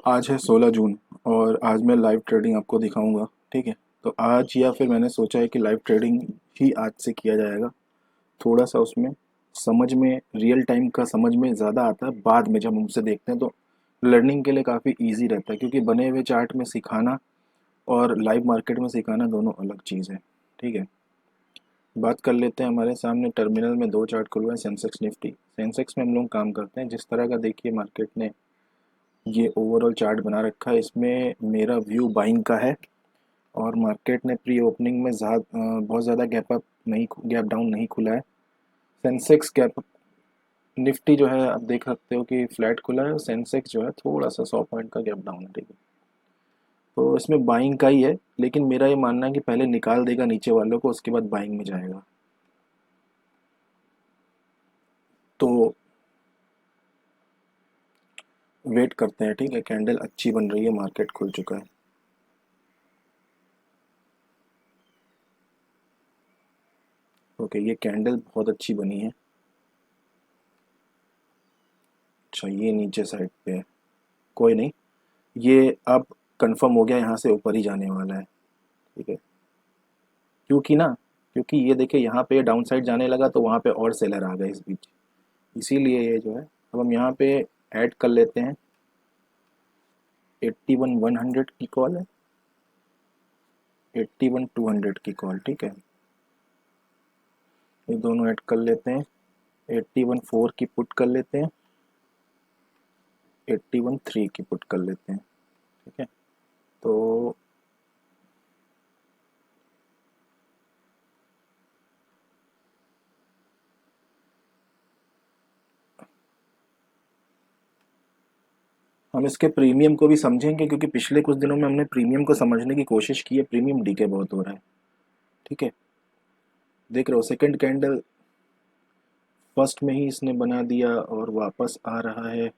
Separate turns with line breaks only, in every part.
आज है 16 जून और आज मैं लाइव ट्रेडिंग आपको दिखाऊंगा। ठीक है, तो आज या फिर मैंने सोचा है कि लाइव ट्रेडिंग ही आज से किया जाएगा। थोड़ा सा उसमें समझ में, रियल टाइम का समझ में ज़्यादा आता है। बाद में जब हम उसे देखते हैं तो लर्निंग के लिए काफ़ी इजी रहता है, क्योंकि बने हुए चार्ट में सिखाना और लाइव मार्केट में सिखाना दोनों अलग चीज़ है। ठीक है, बात कर लेते हैं। हमारे सामने टर्मिनल में दो चार्ट खुले हैं, सेंसेक्स निफ्टी। सेंसेक्स में हम लोग काम करते हैं जिस तरह का, देखिए मार्केट ने ये ओवरऑल चार्ट बना रखा है, इसमें मेरा व्यू बाइंग का है। और मार्केट ने प्री ओपनिंग में बहुत ज़्यादा गैप डाउन नहीं खुला है। सेंसेक्स गैप, निफ्टी जो है आप देख सकते हो कि फ्लैट खुला है, और सेंसेक्स जो है थोड़ा सा 100 पॉइंट का गैप डाउन है। ठीक है, तो इसमें बाइंग का ही है, लेकिन मेरा ये मानना है कि पहले निकाल देगा नीचे वालों को, उसके बाद बाइंग में जाएगा। तो वेट करते हैं। ठीक है, कैंडल अच्छी बन रही है, मार्केट खुल चुका है। ओके, ये कैंडल बहुत अच्छी बनी है। अच्छा, ये नीचे साइड पे है, कोई नहीं, ये अब कंफर्म हो गया, यहाँ से ऊपर ही जाने वाला है। ठीक है, क्योंकि ना, क्योंकि ये देखिए यहाँ पे डाउन साइड जाने लगा तो वहाँ पे और सेलर आ गए इस बीच, इसीलिए ये जो है, अब हम यहाँ पे ऐड कर लेते हैं। 81 100 की कॉल है, 81 200 की कॉल। ठीक है, ये दोनों ऐड कर लेते हैं। 81 4 की पुट कर लेते हैं, 81 3 की पुट कर लेते हैं। ठीक है, तो हम इसके प्रीमियम को भी समझेंगे, क्योंकि पिछले कुछ दिनों में हमने प्रीमियम को समझने की कोशिश की है। प्रीमियम डीके बहुत हो रहा है। ठीक है, देख रहे हो सेकंड कैंडल फर्स्ट में ही इसने बना दिया और वापस आ रहा है।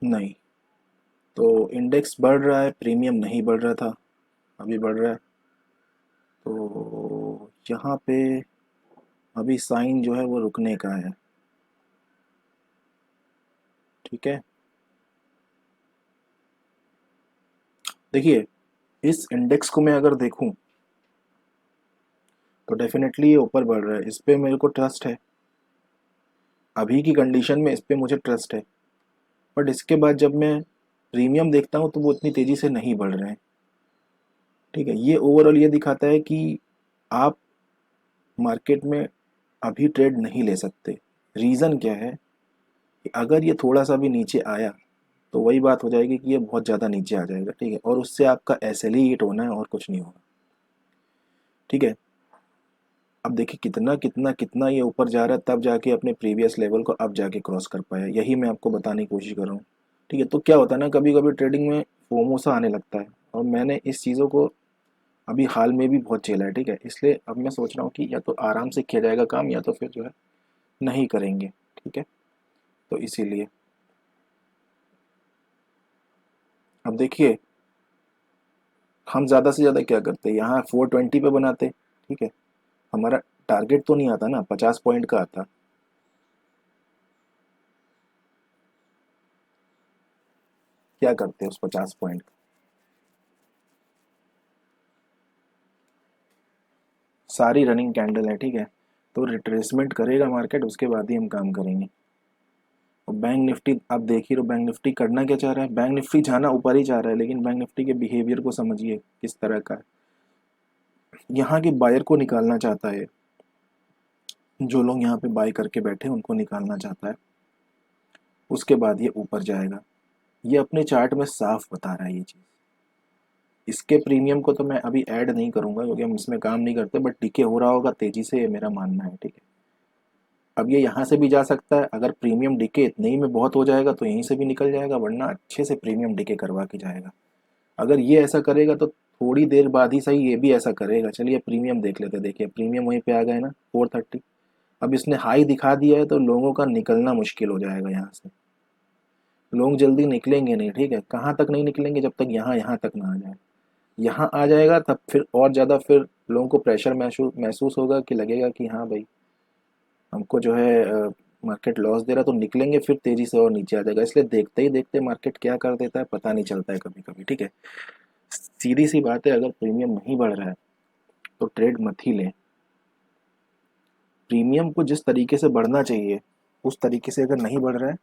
नहीं, तो इंडेक्स बढ़ रहा है, प्रीमियम नहीं बढ़ रहा था, अभी बढ़ रहा है। तो यहाँ पे अभी साइन जो है वो रुकने का है। ठीक है, देखिए इस इंडेक्स को मैं अगर देखूं तो डेफिनेटली ये ऊपर बढ़ रहा है, इस पे मेरे को ट्रस्ट है। अभी की कंडीशन में इस पे मुझे ट्रस्ट है। बट इसके बाद जब मैं प्रीमियम देखता हूँ तो वो इतनी तेज़ी से नहीं बढ़ रहे हैं। ठीक है, ये ओवरऑल ये दिखाता है कि आप मार्केट में अभी ट्रेड नहीं ले सकते। रीज़न क्या है कि अगर ये थोड़ा सा भी नीचे आया तो वही बात हो जाएगी कि ये बहुत ज़्यादा नीचे आ जाएगा। ठीक है, और उससे आपका एसएल ही हिट होना है और कुछ नहीं होगा। ठीक है, अब देखिए कितना कितना कितना ये ऊपर जा रहा है, तब जाके अपने प्रीवियस लेवल को अब जाके क्रॉस कर पाया। यही मैं आपको बताने की कोशिश कर रहा हूँ। ठीक है, तो क्या होता है ना, कभी कभी ट्रेडिंग में फोमो सा आने लगता है, और मैंने इस चीज़ों को अभी हाल में भी बहुत झेला है। ठीक है, इसलिए अब मैं सोच रहा हूँ कि या तो आराम से किया जाएगा काम, या तो फिर जो है नहीं करेंगे। ठीक है, तो इसीलिए अब देखिए, हम ज़्यादा से ज़्यादा क्या करते हैं, यहाँ 420 पे बनाते। ठीक है, हमारा टारगेट तो नहीं आता ना, 50 पॉइंट का आता। क्या करते हैं उस 50 पॉइंट, सारी रनिंग कैंडल है। ठीक है, तो रिट्रेसमेंट करेगा मार्केट, उसके बाद ही हम काम करेंगे। और बैंक निफ्टी आप देख ही रहे हो, बैंक निफ्टी करना क्या चाह रहा है। बैंक निफ्टी जाना ऊपर ही चाह रहा है, लेकिन बैंक निफ्टी के बिहेवियर को समझिए किस तरह का है। यहाँ के बायर को निकालना चाहता है, जो लोग यहाँ पे बाय करके बैठे हैं उनको निकालना चाहता है। उसके बाद ये ऊपर जाएगा, ये अपने चार्ट में साफ बता रहा है ये चीज़। इसके प्रीमियम को तो मैं अभी ऐड नहीं करूंगा, क्योंकि हम इसमें काम नहीं करते, बट डीके हो रहा होगा तेजी से, ये मेरा मानना है। ठीक है, अब ये यहाँ से भी जा सकता है, अगर प्रीमियम डिके इतने ही में बहुत हो जाएगा तो यहीं से भी निकल जाएगा, वरना अच्छे से प्रीमियम डिके करवा के जाएगा। अगर ये ऐसा करेगा तो थोड़ी देर बाद ही सही ये भी ऐसा करेगा। चलिए प्रीमियम देख लेते, देखिए प्रीमियम वहीं पे आ गए ना 430। अब इसने हाई दिखा दिया है तो लोगों का निकलना मुश्किल हो जाएगा यहाँ से, लोग जल्दी निकलेंगे नहीं, ठीक है। कहाँ तक नहीं निकलेंगे, जब तक यहाँ यहाँ तक ना आ जाए। यहाँ आ जाएगा तब फिर और ज़्यादा फिर लोगों को प्रेशर महसूस महसूस होगा, कि लगेगा कि हाँ भाई हमको जो है मार्केट लॉस दे रहा, तो निकलेंगे फिर तेज़ी से और नीचे आ जाएगा। इसलिए देखते ही देखते मार्केट क्या कर देता है पता नहीं चलता है कभी कभी, ठीक है। सीधी सी बात है, अगर प्रीमियम नहीं बढ़ रहा है तो ट्रेड मत ही लें। प्रीमियम को जिस तरीके से बढ़ना चाहिए उस तरीके से अगर नहीं बढ़ रहा है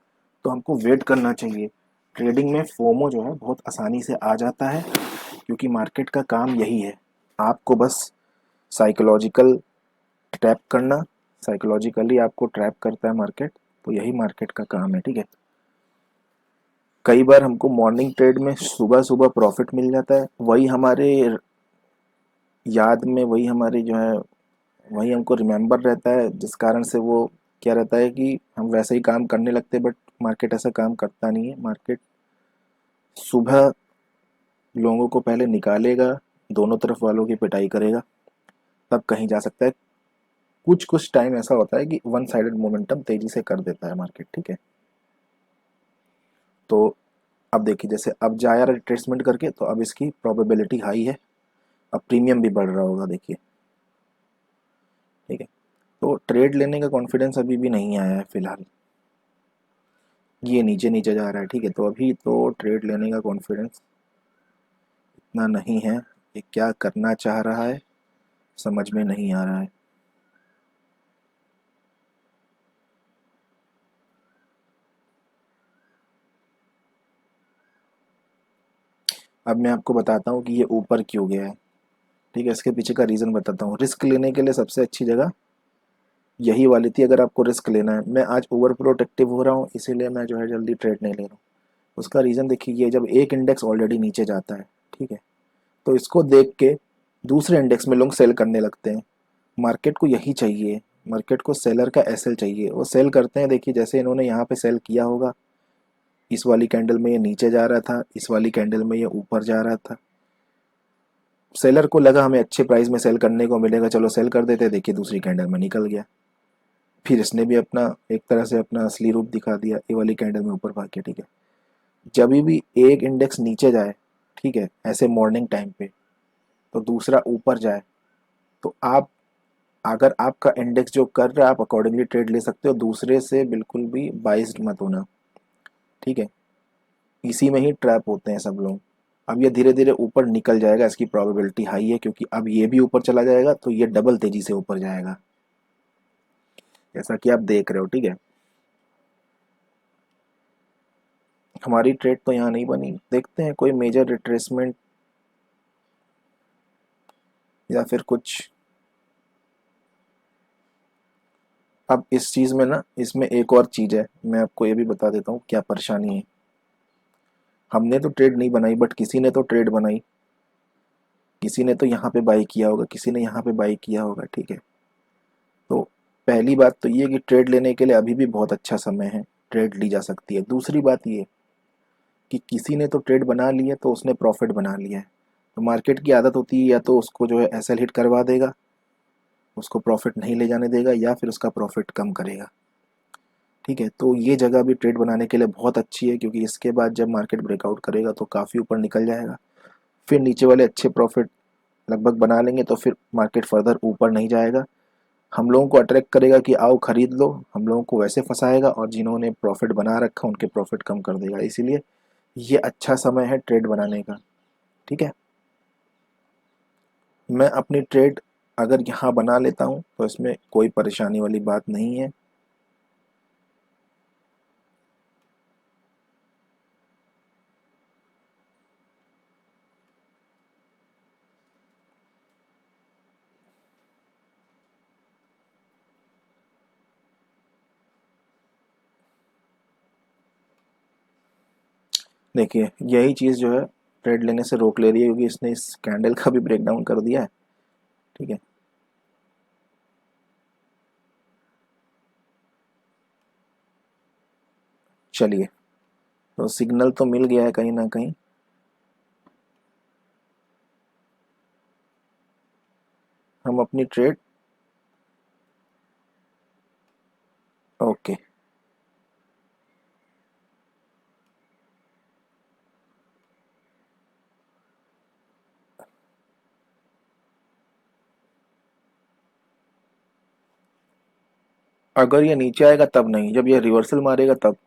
तो हमको वेट करना चाहिए। ट्रेडिंग में फोमो जो है बहुत आसानी से आ जाता है, क्योंकि मार्केट का काम यही है, आपको बस साइकोलॉजिकल ट्रैप करना। साइकोलॉजिकली आपको ट्रैप करता है मार्केट, तो यही मार्केट का काम है, ठीक है। कई बार हमको मॉर्निंग ट्रेड में सुबह सुबह प्रॉफिट मिल जाता है, वही हमारे याद में, वही हमारी जो है, वही हमको रिमेम्बर रहता है, जिस कारण से वो क्या रहता है कि हम वैसे ही काम करने लगते हैं। बट मार्केट ऐसा काम करता नहीं है। मार्केट सुबह लोगों को पहले निकालेगा, दोनों तरफ वालों की पिटाई करेगा, तब कहीं जा सकता है। कुछ कुछ टाइम ऐसा होता है कि वन साइडेड मोमेंटम तेजी से कर देता है मार्केट, ठीक है। तो अब देखिए, जैसे अब जाया रिट्रेसमेंट करके, तो अब इसकी प्रोबेबिलिटी हाई है, अब प्रीमियम भी बढ़ रहा होगा, देखिए, ठीक है। तो ट्रेड लेने का कॉन्फिडेंस अभी भी नहीं आया है फिलहाल, ये नीचे नीचे जा रहा है, ठीक है। तो अभी तो ट्रेड लेने का कॉन्फिडेंस इतना नहीं है। ये क्या करना चाह रहा है समझ में नहीं आ रहा है। अब मैं आपको बताता हूँ कि ये ऊपर क्यों गया है, ठीक है। इसके पीछे का रीज़न बताता हूँ। रिस्क लेने के लिए सबसे अच्छी जगह यही वाली थी, अगर आपको रिस्क लेना है। मैं आज ओवर प्रोटेक्टिव हो रहा हूँ, इसीलिए मैं जो है जल्दी ट्रेड नहीं ले रहा हूँ। उसका रीज़न देखिए, ये जब एक इंडेक्स ऑलरेडी नीचे जाता है, ठीक है, तो इसको देख के दूसरे इंडेक्स में लोग सेल करने लगते हैं। मार्केट को यही चाहिए, मार्केट को सेलर का एसएल चाहिए। वो सेल करते हैं, देखिए जैसे इन्होंने यहाँ पे सेल किया होगा, इस वाली कैंडल में ये नीचे जा रहा था, इस वाली कैंडल में ये ऊपर जा रहा था। सेलर को लगा हमें अच्छे प्राइस में सेल करने को मिलेगा, चलो सेल कर देते, देखिए दूसरी कैंडल में निकल गया। फिर इसने भी अपना एक तरह से अपना असली रूप दिखा दिया, ये वाली कैंडल में ऊपर भाग के, ठीक है। जब भी एक इंडेक्स नीचे जाए, ठीक है, ऐसे मॉर्निंग टाइम पे, तो दूसरा ऊपर जाए, तो आप, अगर आपका इंडेक्स जो कर रहा है आप अकॉर्डिंगली ट्रेड ले सकते हो, दूसरे से बिल्कुल भी बाइस्ड मत होना, ठीक है। इसी में ही ट्रैप होते हैं सब लोग। अब ये धीरे धीरे ऊपर निकल जाएगा, इसकी प्रोबेबिलिटी हाई है, क्योंकि अब ये भी ऊपर चला जाएगा तो ये डबल तेजी से ऊपर जाएगा, जैसा कि आप देख रहे हो, ठीक है। हमारी ट्रेड तो यहाँ नहीं बनी, देखते हैं कोई मेजर रिट्रेसमेंट या फिर कुछ। अब इस चीज़ में ना, इसमें एक और चीज़ है, मैं आपको ये भी बता देता हूँ क्या परेशानी है। हमने तो ट्रेड नहीं बनाई, बट किसी ने तो ट्रेड बनाई, किसी ने तो यहाँ पे बाई किया होगा, किसी ने यहाँ पे बाई किया होगा, ठीक है। तो पहली बात तो ये कि ट्रेड लेने के लिए अभी भी बहुत अच्छा समय है, ट्रेड ली जा सकती है। दूसरी बात ये कि किसी ने तो ट्रेड बना लिया, तो उसने प्रॉफिट बना लिया है। तो मार्केट की आदत होती है या तो उसको जो है एसएल हिट करवा देगा, उसको प्रॉफिट नहीं ले जाने देगा, या फिर उसका प्रॉफिट कम करेगा, ठीक है। तो ये जगह भी ट्रेड बनाने के लिए बहुत अच्छी है, क्योंकि इसके बाद जब मार्केट ब्रेकआउट करेगा तो काफ़ी ऊपर निकल जाएगा, फिर नीचे वाले अच्छे प्रॉफिट लगभग बना लेंगे, तो फिर मार्केट फर्दर ऊपर नहीं जाएगा। हम लोगों को अट्रैक्ट करेगा कि आओ खरीद लो, हम लोगों को वैसे फंसाएगा, और जिन्होंने प्रॉफिट बना रखा उनके प्रॉफिट कम कर देगा। इसीलिए ये अच्छा समय है ट्रेड बनाने का, ठीक है। मैं अपनी ट्रेड अगर यहाँ बना लेता हूँ तो इसमें कोई परेशानी वाली बात नहीं है। देखिए यही चीज़ जो है ट्रेड लेने से रोक ले रही है, क्योंकि इसने इस कैंडल का भी ब्रेक डाउन कर दिया है, ठीक है। चलिए, तो सिग्नल तो मिल गया है कहीं ना कहीं। हम अपनी ट्रेड, ओके, अगर ये नीचे आएगा तब नहीं, जब ये रिवर्सल मारेगा तब।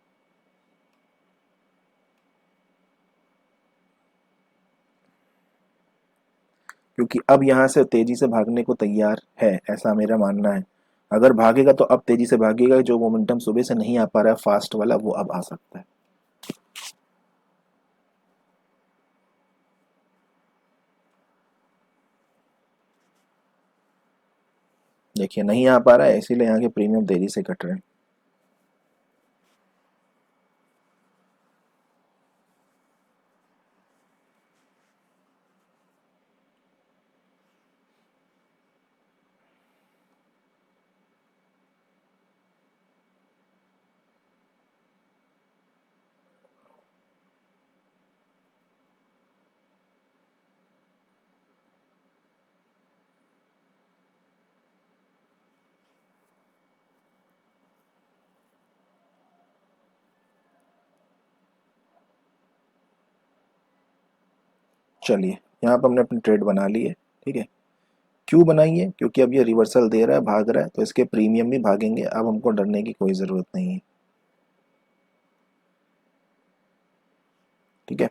क्योंकि अब यहाँ से तेजी से भागने को तैयार है, ऐसा मेरा मानना है। अगर भागेगा तो अब तेजी से भागेगा, जो मोमेंटम सुबह से नहीं आ पा रहा है फास्ट वाला, वो अब आ सकता है। देखिए नहीं आ पा रहा है, इसीलिए यहाँ के प्रीमियम तेजी से कट रहे हैं। चलिए, यहाँ पर हमने अपनी ट्रेड बना ली है, ठीक है। क्यों बनाई है? क्योंकि अब ये रिवर्सल दे रहा है, भाग रहा है, तो इसके प्रीमियम भी भागेंगे, अब हमको डरने की कोई ज़रूरत नहीं है, ठीक है।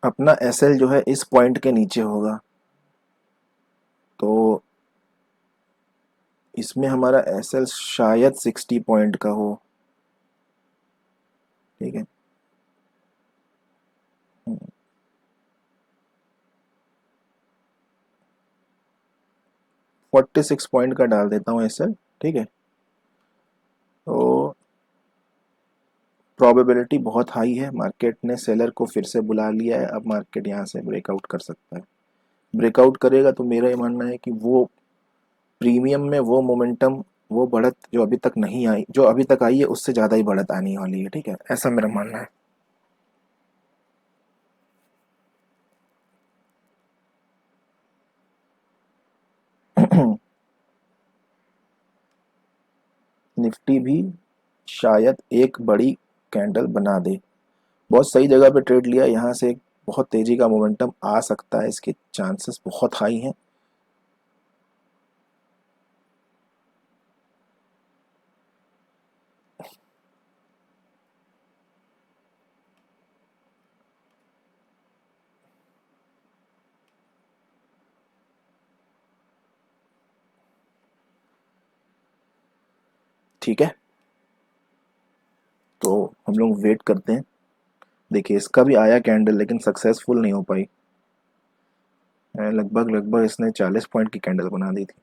अपना एसएल जो है इस पॉइंट के नीचे होगा, तो इसमें हमारा एसएल शायद 60 पॉइंट का हो, ठीक है। 46 पॉइंट का डाल देता हूँ एसएल, ठीक है। तो प्रोबेबिलिटी बहुत हाई है, मार्केट ने सेलर को फिर से बुला लिया है, अब मार्केट यहाँ से ब्रेकआउट कर सकता है। ब्रेकआउट करेगा तो मेरा ये मानना है कि वो प्रीमियम में वो मोमेंटम, वो बढ़त जो अभी तक नहीं आई, जो अभी तक आई है उससे ज़्यादा ही बढ़त आनी वाली है, ठीक है, ऐसा मेरा मानना है। निफ्टी भी शायद एक बड़ी कैंडल बना दे। बहुत सही जगह पे ट्रेड लिया, यहाँ से बहुत तेजी का मोमेंटम आ सकता है, इसके चांसेस बहुत हाई हैं। ठीक है, तो हम लोग वेट करते हैं। देखिए इसका भी आया कैंडल, लेकिन सक्सेसफुल नहीं हो पाई। लगभग लगभग इसने 40 पॉइंट की कैंडल बना दी थी।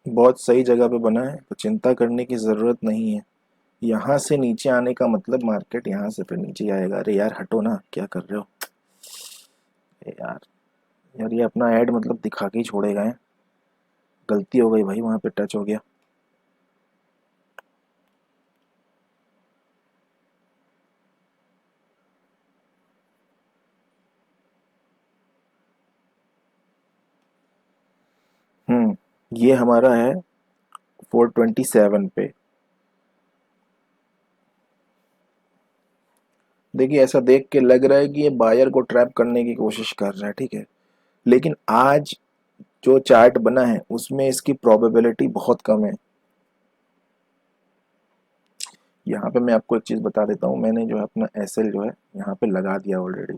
बहुत सही जगह पे बना है, तो चिंता करने की ज़रूरत नहीं है। यहाँ से नीचे आने का मतलब मार्केट यहाँ से फिर नीचे आएगा। अरे यार हटो ना, क्या कर रहे हो? अरे यार, यार ये अपना ऐड मतलब दिखा के ही छोड़ेगा है। गलती हो गई भाई, वहाँ पे टच हो गया। ये हमारा है 427 पे। देखिए ऐसा देख के लग रहा है कि ये बायर को ट्रैप करने की कोशिश कर रहा है, ठीक है, लेकिन आज जो चार्ट बना है उसमें इसकी प्रोबेबिलिटी बहुत कम है। यहाँ पे मैं आपको एक चीज बता देता हूँ, मैंने जो है अपना एसएल जो है यहाँ पे लगा दिया ऑलरेडी।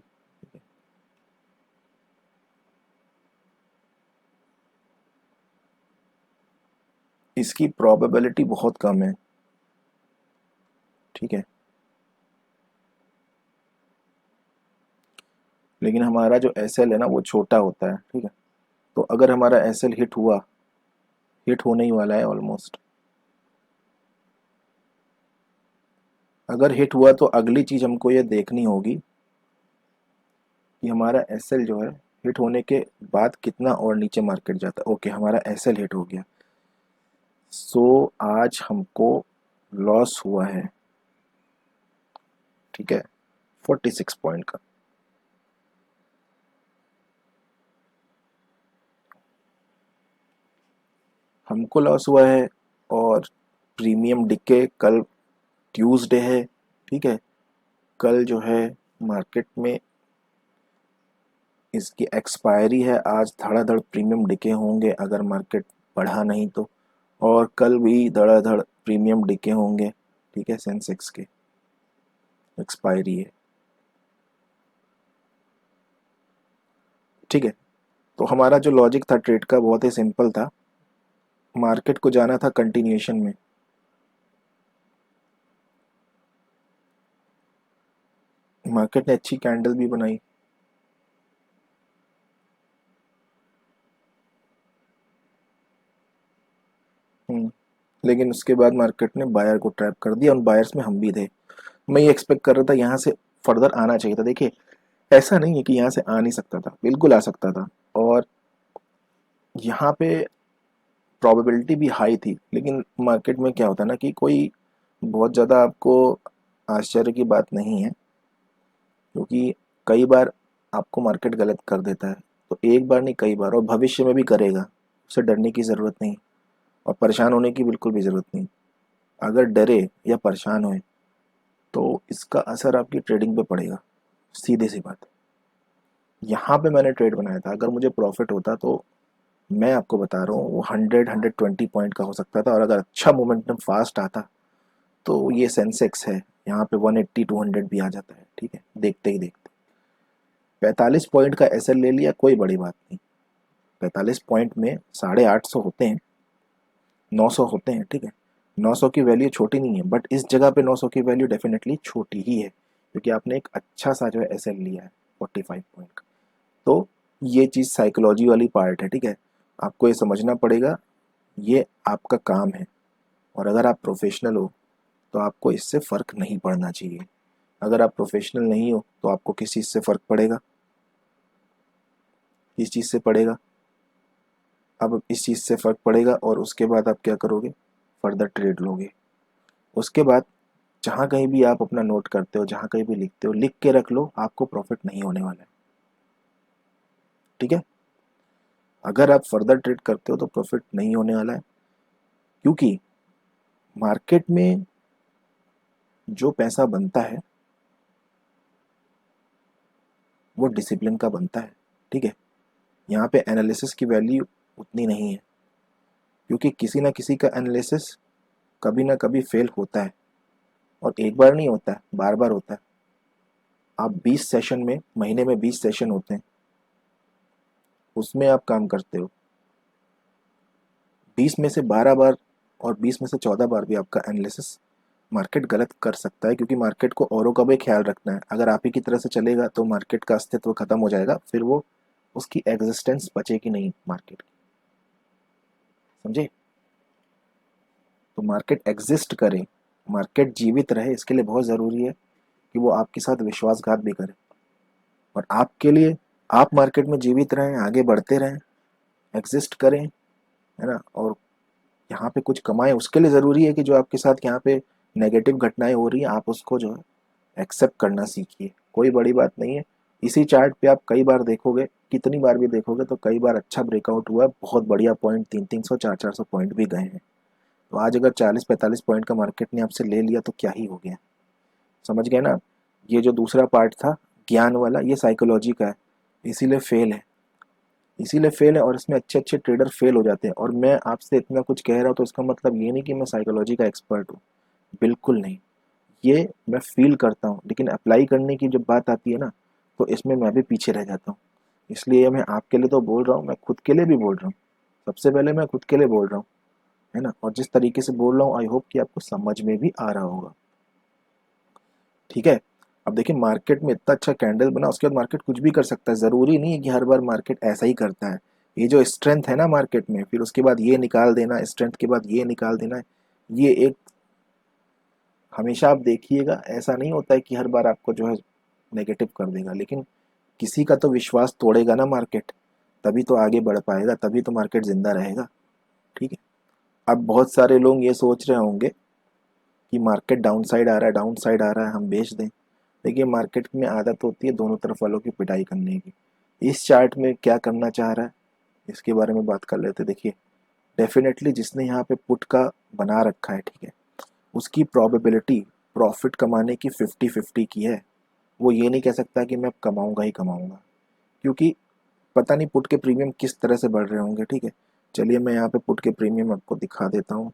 इसकी प्रोबेबिलिटी बहुत कम है, ठीक है, लेकिन हमारा जो एसएल है ना वो छोटा होता है, ठीक है। तो अगर हमारा एसएल हिट हुआ, हिट होने ही वाला है ऑलमोस्ट, अगर हिट हुआ तो अगली चीज हमको ये देखनी होगी कि हमारा एसएल जो है हिट होने के बाद कितना और नीचे मार्केट जाता है। ओके, हमारा एसएल हिट हो गया, सो आज हमको लॉस हुआ है, ठीक है, 46 पॉइंट का। हमको लॉस हुआ है, और प्रीमियम डिके कल ट्यूसडे है, ठीक है, कल जो है मार्केट में इसकी एक्सपायरी है, आज धड़ाधड़ प्रीमियम डिके होंगे अगर मार्केट बढ़ा नहीं तो, और कल भी धड़ाधड़ प्रीमियम डिके होंगे, ठीक है, सेंसेक्स के एक्सपायरी है, ठीक है। तो हमारा जो लॉजिक था ट्रेड का बहुत ही सिंपल था, मार्केट को जाना था कंटिन्यूएशन में। मार्केट ने अच्छी कैंडल भी बनाई, लेकिन उसके बाद मार्केट ने बायर को ट्रैप कर दिया, और बायर्स में हम भी थे। मैं ये एक्सपेक्ट कर रहा था यहाँ से फर्दर आना चाहिए था। देखिए ऐसा नहीं है कि यहाँ से आ नहीं सकता था, बिल्कुल आ सकता था, और यहाँ पे प्रोबेबिलिटी भी हाई थी, लेकिन मार्केट में क्या होता है ना कि कोई बहुत ज़्यादा आपको आश्चर्य की बात नहीं है, क्योंकि कई बार आपको मार्केट गलत कर देता है, तो एक बार नहीं कई बार, और भविष्य में भी करेगा, उससे डरने की ज़रूरत नहीं, और परेशान होने की बिल्कुल भी ज़रूरत नहीं। अगर डरे या परेशान होए तो इसका असर आपकी ट्रेडिंग पे पड़ेगा, सीधे सी बात। यहाँ पे मैंने ट्रेड बनाया था, अगर मुझे प्रॉफिट होता तो मैं आपको बता रहा हूँ वो 100-120 पॉइंट का हो सकता था, और अगर अच्छा मोमेंटम फास्ट आता तो ये सेंसेक्स है यहाँ पे 180-200 भी आ जाता है, ठीक है, देखते ही देखते। 45 पॉइंट का एसएल ले लिया, कोई बड़ी बात नहीं। 45 पॉइंट में 850 होते हैं, 900 होते हैं, ठीक है। 900 की वैल्यू छोटी नहीं है, बट इस जगह पे 900 की वैल्यू डेफिनेटली छोटी ही है, क्योंकि आपने एक अच्छा सा जो है एसएल लिया है 45 पॉइंट का। तो ये चीज़ साइकोलॉजी वाली पार्ट है, ठीक है, आपको ये समझना पड़ेगा, ये आपका काम है, और अगर आप प्रोफेशनल हो तो आपको इससे फ़र्क नहीं पड़ना चाहिए। अगर आप प्रोफेशनल नहीं हो तो आपको किस चीज़ से फ़र्क पड़ेगा, किस चीज़ से पड़ेगा, अब इस चीज़ से फ़र्क पड़ेगा, और उसके बाद आप क्या करोगे, फर्दर ट्रेड लोगे। उसके बाद जहाँ कहीं भी आप अपना नोट करते हो, जहाँ कहीं भी लिखते हो, लिख के रख लो, आपको प्रॉफिट नहीं होने वाला है, ठीक है। अगर आप फर्दर ट्रेड करते हो तो प्रॉफिट नहीं होने वाला है, क्योंकि मार्केट में जो पैसा बनता है वो डिसिप्लिन का बनता है, ठीक है। यहाँ पे एनालिसिस की वैल्यू उतनी नहीं है, क्योंकि किसी ना किसी का एनालिसिस कभी ना कभी फेल होता है, और एक बार नहीं होता है, बार बार होता है। आप 20 सेशन में, महीने में 20 सेशन होते हैं, उसमें आप काम करते हो, 20 में से 12 बार और 20 में से 14 बार भी आपका एनालिसिस मार्केट गलत कर सकता है, क्योंकि मार्केट को औरों का भी ख्याल रखना है। अगर आप ही की तरह से चलेगा तो मार्केट का अस्तित्व खत्म हो जाएगा, फिर वो उसकी एग्जिस्टेंस बचेगी नहीं मार्केट की, समझे। तो मार्केट एग्जिस्ट करे, मार्केट जीवित रहे, इसके लिए बहुत ज़रूरी है कि वो आपके साथ विश्वासघात भी करे, और आपके लिए आप मार्केट में जीवित रहें, आगे बढ़ते रहें, एग्जिस्ट करें, है ना, और यहाँ पे कुछ कमाएं। उसके लिए ज़रूरी है कि जो आपके साथ यहाँ पे नेगेटिव घटनाएं हो रही हैं, आप उसको जो है एक्सेप्ट करना सीखिए, कोई बड़ी बात नहीं है। इसी चार्ट पे आप कई बार देखोगे, कितनी बार भी देखोगे, तो कई बार अच्छा ब्रेकआउट हुआ है, बहुत बढ़िया पॉइंट, 300-400 पॉइंट भी गए हैं, तो आज अगर 40-45 पॉइंट का मार्केट ने आपसे ले लिया तो क्या ही हो गया, समझ गए ना। ये जो दूसरा पार्ट था ज्ञान वाला, ये साइकोलॉजी का है, इसीलिए फेल है, इसीलिए फेल है। और इसमें अच्छे अच्छे ट्रेडर फेल हो जाते हैं। और मैं आपसे इतना कुछ कह रहा हूँ तो इसका मतलब ये नहीं कि मैं साइकोलॉजी का एक्सपर्ट हूँ, बिल्कुल नहीं। ये मैं फील करता हूँ, लेकिन अप्लाई करने की जब बात आती है ना, तो इसमें मैं भी पीछे रह जाता हूँ। इसलिए मैं आपके लिए तो बोल रहा हूँ, मैं खुद के लिए भी बोल रहा हूँ। सबसे पहले मैं खुद के लिए बोल रहा हूँ, है ना। और जिस तरीके से बोल रहा हूँ आई होप कि आपको समझ में भी आ रहा होगा, ठीक है। अब देखिए मार्केट में इतना अच्छा कैंडल बना, उसके बाद मार्केट कुछ भी कर सकता है, ज़रूरी नहीं है कि हर बार मार्केट ऐसा ही करता है। ये जो स्ट्रेंथ है ना मार्केट में, फिर उसके बाद ये निकाल देना, स्ट्रेंथ के बाद ये निकाल देना, ये एक हमेशा आप देखिएगा, ऐसा नहीं होता है कि हर बार आपको जो है नेगेटिव कर देगा, लेकिन किसी का तो विश्वास तोड़ेगा ना मार्केट, तभी तो आगे बढ़ पाएगा, तभी तो मार्केट जिंदा रहेगा, ठीक है। अब बहुत सारे लोग ये सोच रहे होंगे कि मार्केट डाउन साइड आ रहा है, डाउन साइड आ रहा है, हम बेच दें। देखिए मार्केट में आदत होती है दोनों तरफ वालों की पिटाई करने की। इस चार्ट में क्या करना चाह रहा है, इसके बारे में बात कर लेते हैं। देखिए डेफिनेटली जिसने यहाँ पे पुट का बना रखा है, ठीक है, उसकी प्रोबेबिलिटी प्रॉफिट कमाने की 50-50 की है। वो ये नहीं कह सकता कि मैं कमाऊंगा ही कमाऊंगा, क्योंकि पता नहीं पुट के प्रीमियम किस तरह से बढ़ रहे होंगे, ठीक है। चलिए मैं यहाँ पे पुट के प्रीमियम आपको दिखा देता हूँ।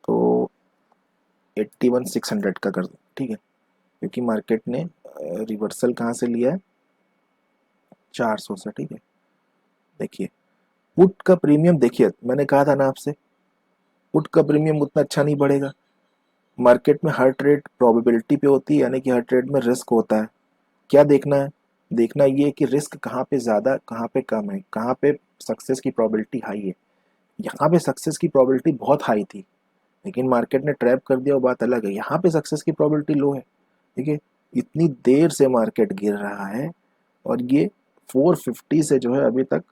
तो 81,600 का कर दो, ठीक है, क्योंकि मार्केट ने रिवर्सल कहाँ से लिया है, 400 से, ठीक है। देखिए पुट का प्रीमियम, देखिए मैंने कहा था ना आपसे, पुट का प्रीमियम उतना अच्छा नहीं बढ़ेगा। मार्केट में हर ट्रेड प्रोबेबिलिटी पे होती है, यानी कि हर ट्रेड में रिस्क होता है। क्या देखना है, देखना ये है कि रिस्क कहाँ पे ज़्यादा कहाँ पे कम है, कहाँ पे सक्सेस की प्रोबेबिलिटी हाई है। यहाँ पे सक्सेस की प्रोबेबिलिटी बहुत हाई थी, लेकिन मार्केट ने ट्रैप कर दिया, वो बात अलग है। यहाँ पे सक्सेस की प्रोबेबिलिटी लो है, ठीक है। इतनी देर से मार्केट गिर रहा है, और ये 450 से जो है अभी तक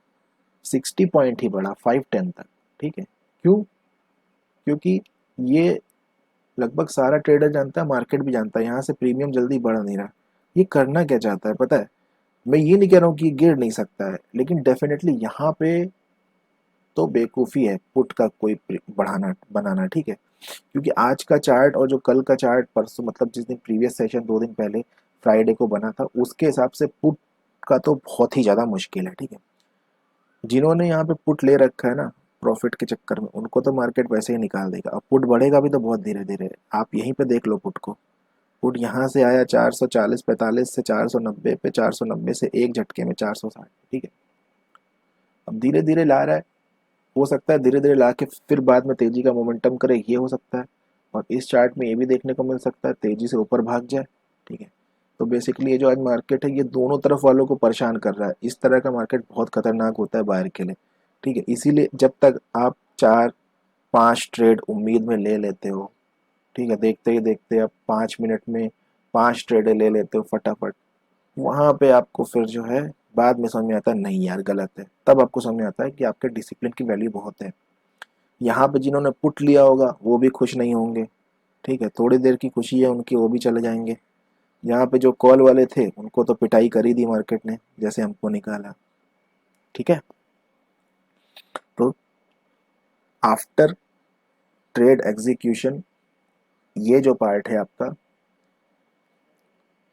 60 पॉइंट ही बढ़ा 510 तक, ठीक है। क्यों, क्योंकि ये लगभग सारा ट्रेडर जानता है, मार्केट भी जानता है, यहाँ से प्रीमियम जल्दी बढ़ नहीं रहा। ये करना क्या चाहता है पता है, मैं ये नहीं कह रहा हूँ कि ये गिर नहीं सकता है, लेकिन डेफिनेटली यहाँ पे तो बेवकूफ़ी है पुट का कोई बढ़ाना बनाना, ठीक है। क्योंकि आज का चार्ट और जो कल का चार्ट परसों, मतलब जिस दिन प्रीवियस सेशन 2 दिन पहले फ्राइडे को बना था, उसके हिसाब से पुट का तो बहुत ही ज़्यादा मुश्किल है, ठीक है। जिन्होंने यहाँ पे पुट ले रखा है ना प्रॉफिट के चक्कर में, उनको तो मार्केट वैसे ही निकाल देगा। अब पुट बढ़ेगा भी तो बहुत धीरे धीरे, आप यहीं पे देख लो पुट को। पुट यहाँ से आया 440-45 से 490 पे, 490 से एक झटके में 460, ठीक है। अब धीरे धीरे ला रहा है, हो सकता है धीरे धीरे ला के फिर बाद में तेजी का मोमेंटम करे, ये हो सकता है। और इस चार्ट में ये भी देखने को मिल सकता है तेजी से ऊपर भाग जाए, ठीक है। तो बेसिकली ये जो आज मार्केट है, ये दोनों तरफ वालों को परेशान कर रहा है। इस तरह का मार्केट बहुत खतरनाक होता है बायर के लिए, ठीक है। इसीलिए जब तक आप 4-5 ट्रेड उम्मीद में ले लेते हो, ठीक है, देखते ही देखते आप 5 मिनट में 5 ट्रेड ले लेते हो फटाफट, वहां पे आपको फिर जो है बाद में समझ में आता है नहीं यार गलत है। तब आपको समझ में आता है कि आपके डिसिप्लिन की वैल्यू बहुत है। यहाँ पे जिन्होंने पुट लिया होगा वो भी खुश नहीं होंगे, ठीक है, थोड़ी देर की खुशी है उनकी, वो भी चले जाएंगे। यहाँ पे जो कॉल वाले थे उनको तो पिटाई कर ही दी मार्केट ने, जैसे हमको निकाला, ठीक है। तो आफ्टर ट्रेड एग्जीक्यूशन, ये जो पार्ट है आपका,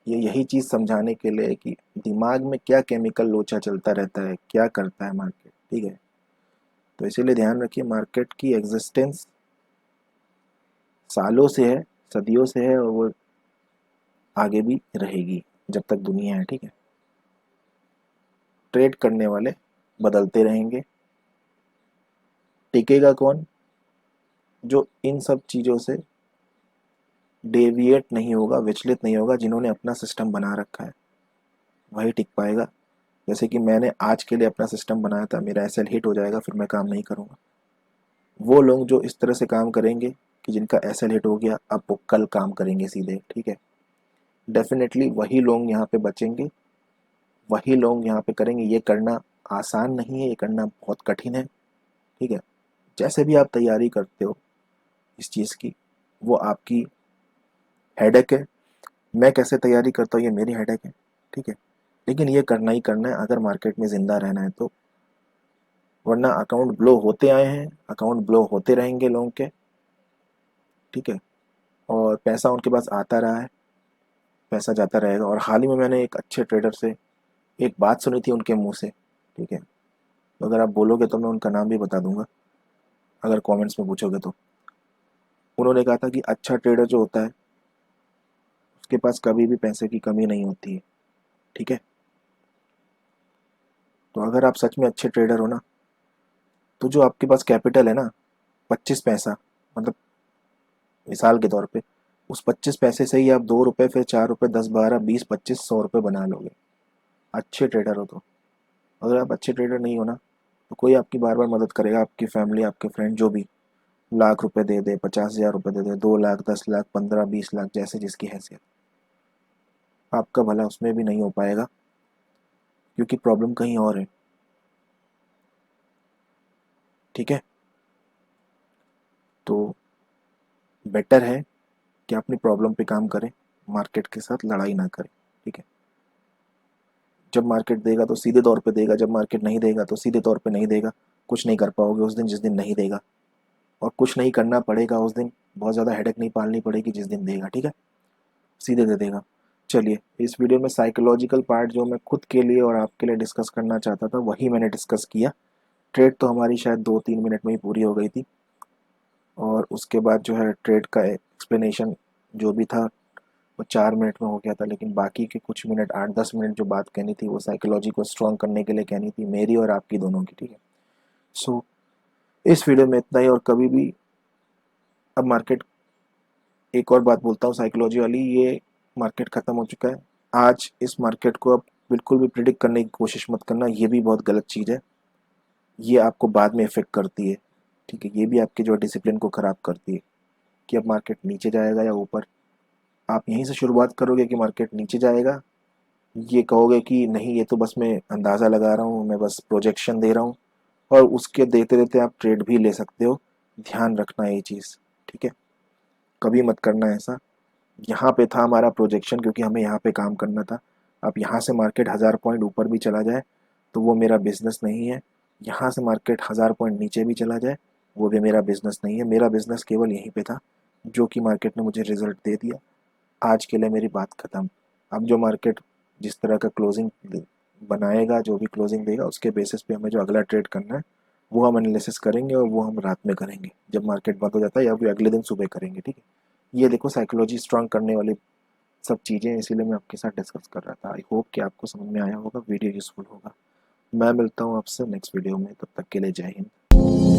ये यही चीज समझाने के लिए कि दिमाग में क्या केमिकल लोचा चलता रहता है, क्या करता है मार्केट, ठीक है। तो इसीलिए ध्यान रखिए मार्केट की एग्जिस्टेंस सालों से है, सदियों से है, और वो आगे भी रहेगी जब तक दुनिया है, ठीक है। ट्रेड करने वाले बदलते रहेंगे, टिकेगा कौन, जो इन सब चीज़ों से डेविएट नहीं होगा, विचलित नहीं होगा, जिन्होंने अपना सिस्टम बना रखा है वही टिक पाएगा। जैसे कि मैंने आज के लिए अपना सिस्टम बनाया था, मेरा एसएल हिट हो जाएगा फिर मैं काम नहीं करूँगा। वो लोग जो इस तरह से काम करेंगे कि जिनका एसएल हिट हो गया, अब वो कल काम करेंगे सीधे, ठीक है। डेफिनेटली वही लोग यहाँ पे बचेंगे, वही लोग यहाँ पे करेंगे। ये करना आसान नहीं है, ये करना बहुत कठिन है, ठीक है। जैसे भी आप तैयारी करते हो इस चीज़ की, वो आपकी हेडेक है। मैं कैसे तैयारी करता हूँ ये मेरी हेडेक है, ठीक है। लेकिन ये करना ही करना है अगर मार्केट में ज़िंदा रहना है तो। वरना अकाउंट ब्लो होते आए हैं, अकाउंट ब्लो होते रहेंगे लोगों के, ठीक है। और पैसा उनके पास आता रहा है, पैसा जाता रहेगा। और हाल ही में मैंने एक अच्छे ट्रेडर से एक बात सुनी थी उनके मुंह से, ठीक है। तो अगर आप बोलोगे तो मैं उनका नाम भी बता दूंगा, अगर कमेंट्स में पूछोगे तो। उन्होंने कहा था कि अच्छा ट्रेडर जो होता है उसके पास कभी भी पैसे की कमी नहीं होती है, ठीक है। तो अगर आप सच में अच्छे ट्रेडर हो ना, तो जो आपके पास कैपिटल है ना, 25 पैसा, मतलब मिसाल के तौर पे, उस 25 पैसे से ही आप 2 रुपए, फिर 4 रुपए, 10, 12, 20, 25, 100 रुपए बना लोगे, अच्छे ट्रेडर हो तो। अगर आप अच्छे ट्रेडर नहीं हो ना, तो कोई आपकी बार बार मदद करेगा, आपकी फैमिली, आपके फ्रेंड, जो भी लाख रुपए दे दे, 50,000 रुपए दे दे, 2 लाख, 10 लाख, 15, 20 लाख, जैसे जिसकी हैसियत, आपका भला उसमें भी नहीं हो पाएगा, क्योंकि प्रॉब्लम कहीं और है, ठीक है। तो बेटर है कि अपनी प्रॉब्लम पे काम करें, मार्केट के साथ लड़ाई ना करें, ठीक है। जब मार्केट देगा तो सीधे तौर पे देगा, जब मार्केट नहीं देगा तो सीधे तौर पे नहीं देगा। कुछ नहीं कर पाओगे उस दिन जिस दिन नहीं देगा, और कुछ नहीं करना पड़ेगा उस दिन, बहुत ज़्यादा हेडेक नहीं पालनी पड़ेगी जिस दिन देगा, ठीक है। सीधे दे देगा। चलिए, इस वीडियो में साइकोलॉजिकल पार्ट जो मैं खुद के लिए और आपके लिए डिस्कस करना चाहता था वही मैंने डिस्कस किया। ट्रेड तो हमारी शायद 2-3 मिनट में ही पूरी हो गई थी, और उसके बाद जो है ट्रेड का एक्सप्लेनेशन जो भी था वो 4 मिनट में हो गया था, लेकिन बाकी के कुछ मिनट, 8-10 मिनट जो बात कहनी थी वो साइकोलॉजी को स्ट्रॉन्ग करने के लिए कहनी थी, मेरी और आपकी दोनों की, ठीक है। सो इस वीडियो में इतना ही, और कभी भी, अब मार्केट, एक और बात बोलता हूँ साइकोलॉजी वाली, ये मार्केट ख़त्म हो चुका है। आज इस मार्केट को अब बिल्कुल भी प्रिडिक्ट करने की कोशिश मत करना, ये भी बहुत गलत चीज़ है। ये आपको बाद में इफेक्ट करती है, ठीक है। ये भी आपके जो डिसिप्लिन को ख़राब करती है, कि अब मार्केट नीचे जाएगा या ऊपर। आप यहीं से शुरुआत करोगे कि मार्केट नीचे जाएगा, ये कहोगे कि नहीं ये तो बस मैं अंदाज़ा लगा रहा हूँ, मैं बस प्रोजेक्शन दे रहा हूँ, और उसके देते देते आप ट्रेड भी ले सकते हो। ध्यान रखना ये चीज़, ठीक है। कभी मत करना ऐसा। यहाँ पे था हमारा प्रोजेक्शन, क्योंकि हमें यहाँ पे काम करना था। अब यहाँ से मार्केट 1000 पॉइंट ऊपर भी चला जाए तो वो मेरा बिजनेस नहीं है। यहाँ से मार्केट 1000 पॉइंट नीचे भी चला जाए वो भी मेरा बिजनेस नहीं है। मेरा बिजनेस केवल यहीं पे था, जो कि मार्केट ने मुझे रिजल्ट दे दिया। आज के लिए मेरी बात ख़त्म। अब जो मार्केट जिस तरह का क्लोजिंग बनाएगा, जो भी क्लोजिंग देगा, उसके बेसिस पे हमें जो अगला ट्रेड करना है वो हम एनालिसिस करेंगे, और वो हम रात में करेंगे जब मार्केट बंद हो जाता है, या फिर अगले दिन सुबह करेंगे, ठीक है। ये देखो साइकोलॉजी स्ट्रांग करने वाली सब चीज़ें, इसीलिए मैं आपके साथ डिस्कस कर रहा था। आई होप कि आपको समझ में आया होगा, वीडियो यूज़फुल होगा। मैं मिलता हूँ आपसे नेक्स्ट वीडियो में, तब तक के लिए जय हिंद।